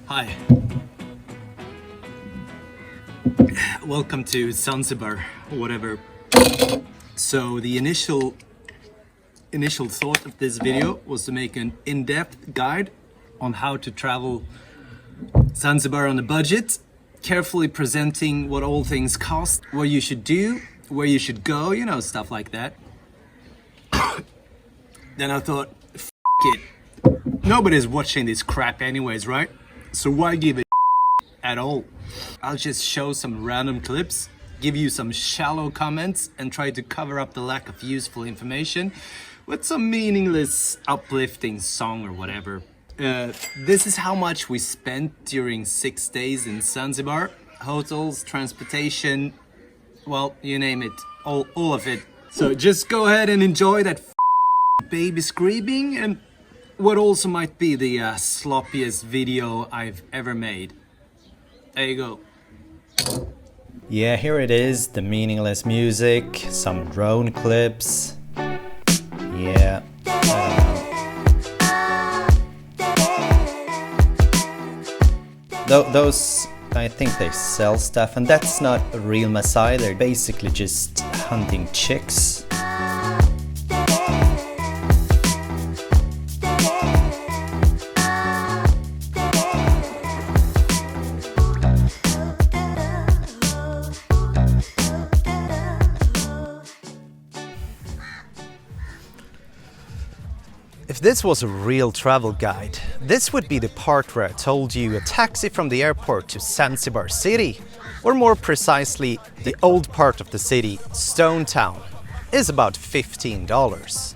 Hi. Welcome to Zanzibar, whatever. So the initial thought of this video was to make an in-depth guide on how to travel Zanzibar on a budget, carefully presenting what all things cost, what you should do, where you should go, you know, stuff like that. Then I thought, f it. Nobody's watching this crap anyways, right? So why give a at all? I'll just show some random clips, give you some shallow comments, and try to cover up the lack of useful information with some meaningless, uplifting song or whatever. This is how much we spent during 6 days in Zanzibar. Hotels, transportation, well, you name it, all of it. So just go ahead and enjoy that baby screaming and what also might be the sloppiest video I've ever made. There you go. Yeah, here it is, the meaningless music, some drone clips. Yeah, I don't know. Those, I think they sell stuff, and that's not a real Maasai, they're basically just hunting chicks. If this was a real travel guide, this would be the part where I told you a taxi from the airport to Zanzibar city, or more precisely, the old part of the city, Stone Town, is about $15.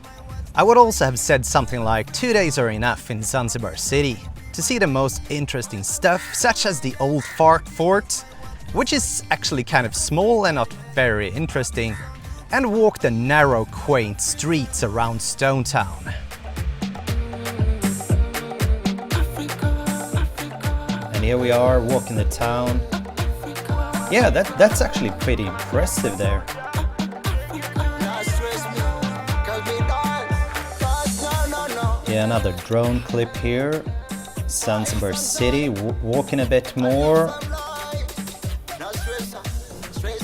I would also have said something like 2 days are enough in Zanzibar city to see the most interesting stuff, such as the old fort, which is actually kind of small and not very interesting, and walk the narrow, quaint streets around Stone Town. And here we are walking the town. Yeah, that's actually pretty impressive there. Yeah, another drone clip here. Zanzibar city, walking a bit more.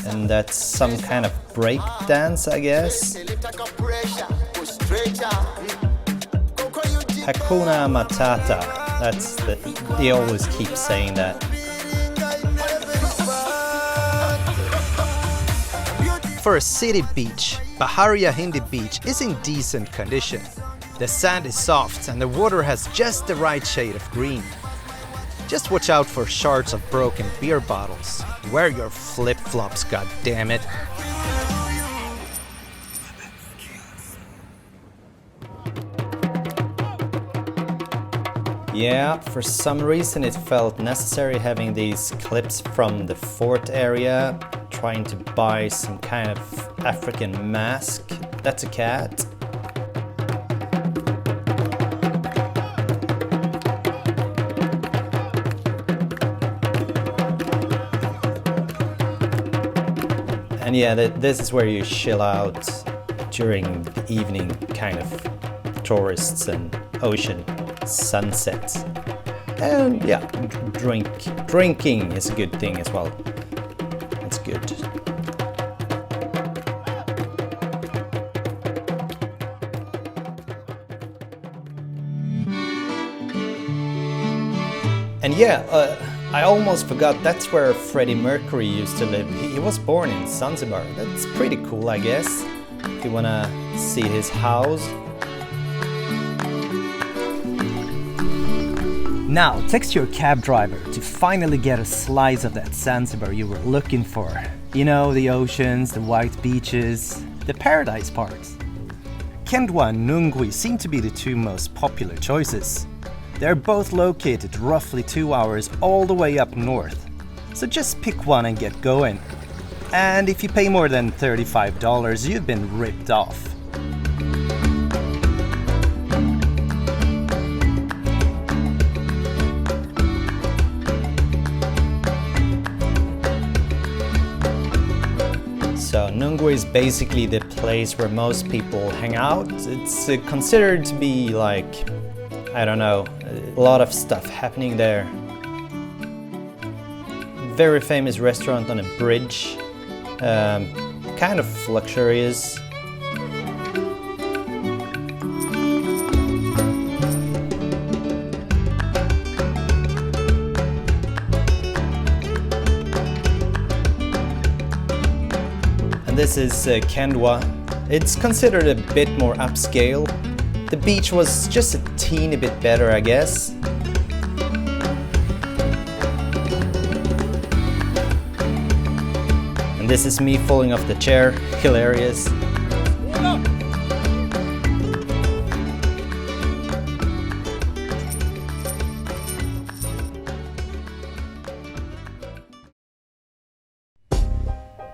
And that's some kind of break dance, I guess. Hakuna Matata. They always keep saying that. For a city beach, Baharia Hindi Beach is in decent condition. The sand is soft and the water has just the right shade of green. Just watch out for shards of broken beer bottles. Wear your flip-flops, goddammit. Yeah, for some reason it felt necessary having these clips from the fort area, trying to buy some kind of African mask. That's a cat. And yeah, this is where you chill out during the evening kind of tourists and ocean sunsets. And yeah, drinking is a good thing as well. It's good. And yeah, I almost forgot, that's where Freddie Mercury used to live. He was born in Zanzibar. That's pretty cool, I guess, if you wanna see his house. Now, text your cab driver to finally get a slice of that Zanzibar you were looking for. You know, the oceans, the white beaches, the paradise parts. Kendwa and Nungwi seem to be the two most popular choices. They're both located roughly 2 hours all the way up north. So just pick one and get going. And if you pay more than $35, you've been ripped off. So Nungwi is basically the place where most people hang out. It's considered to be like, I don't know, a lot of stuff happening there. Very famous restaurant on a bridge, kind of luxurious. This is Kendwa. It's considered a bit more upscale. The beach was just a teeny bit better, I guess. And this is me falling off the chair. Hilarious.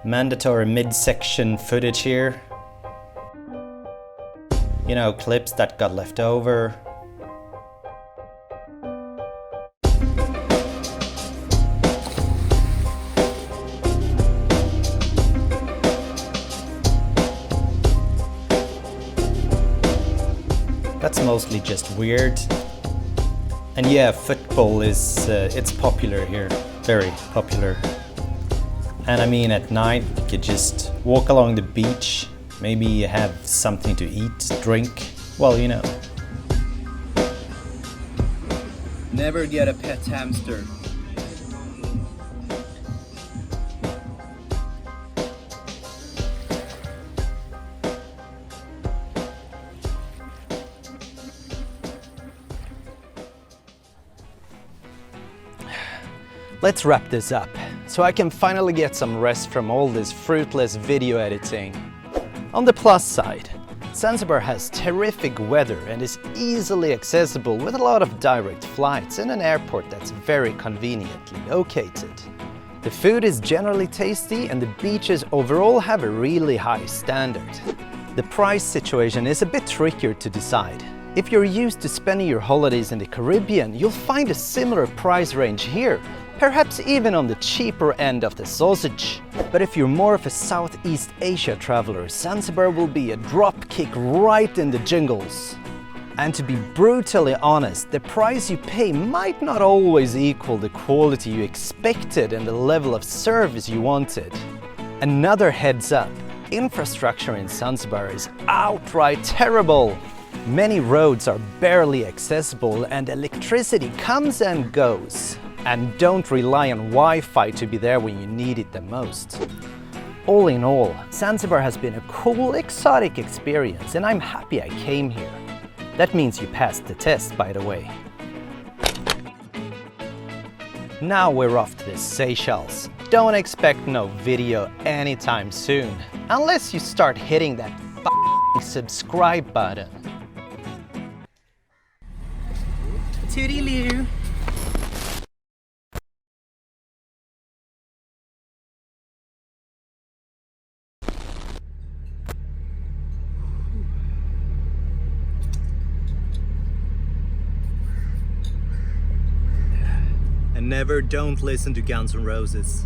Mandatory midsection footage here. You know, clips that got left over. That's mostly just weird. And yeah, football is it's popular here, very popular. And I mean, at night you could just walk along the beach, maybe have something to eat, drink, well, you know. Never get a pet hamster. Let's wrap this up, so I can finally get some rest from all this fruitless video editing. On the plus side, Zanzibar has terrific weather and is easily accessible with a lot of direct flights and an airport that's very conveniently located. The food is generally tasty and the beaches overall have a really high standard. The price situation is a bit trickier to decide. If you're used to spending your holidays in the Caribbean, you'll find a similar price range here, perhaps even on the cheaper end of the sausage. But if you're more of a Southeast Asia traveler, Zanzibar will be a dropkick right in the jingles. And to be brutally honest, the price you pay might not always equal the quality you expected and the level of service you wanted. Another heads up, infrastructure in Zanzibar is outright terrible. Many roads are barely accessible and electricity comes and goes. And don't rely on Wi-Fi to be there when you need it the most. All in all, Zanzibar has been a cool, exotic experience and I'm happy I came here. That means you passed the test, by the way. Now we're off to the Seychelles. Don't expect no video anytime soon, unless you start hitting that subscribe button. Toodaloo. And never don't listen to Guns N' Roses.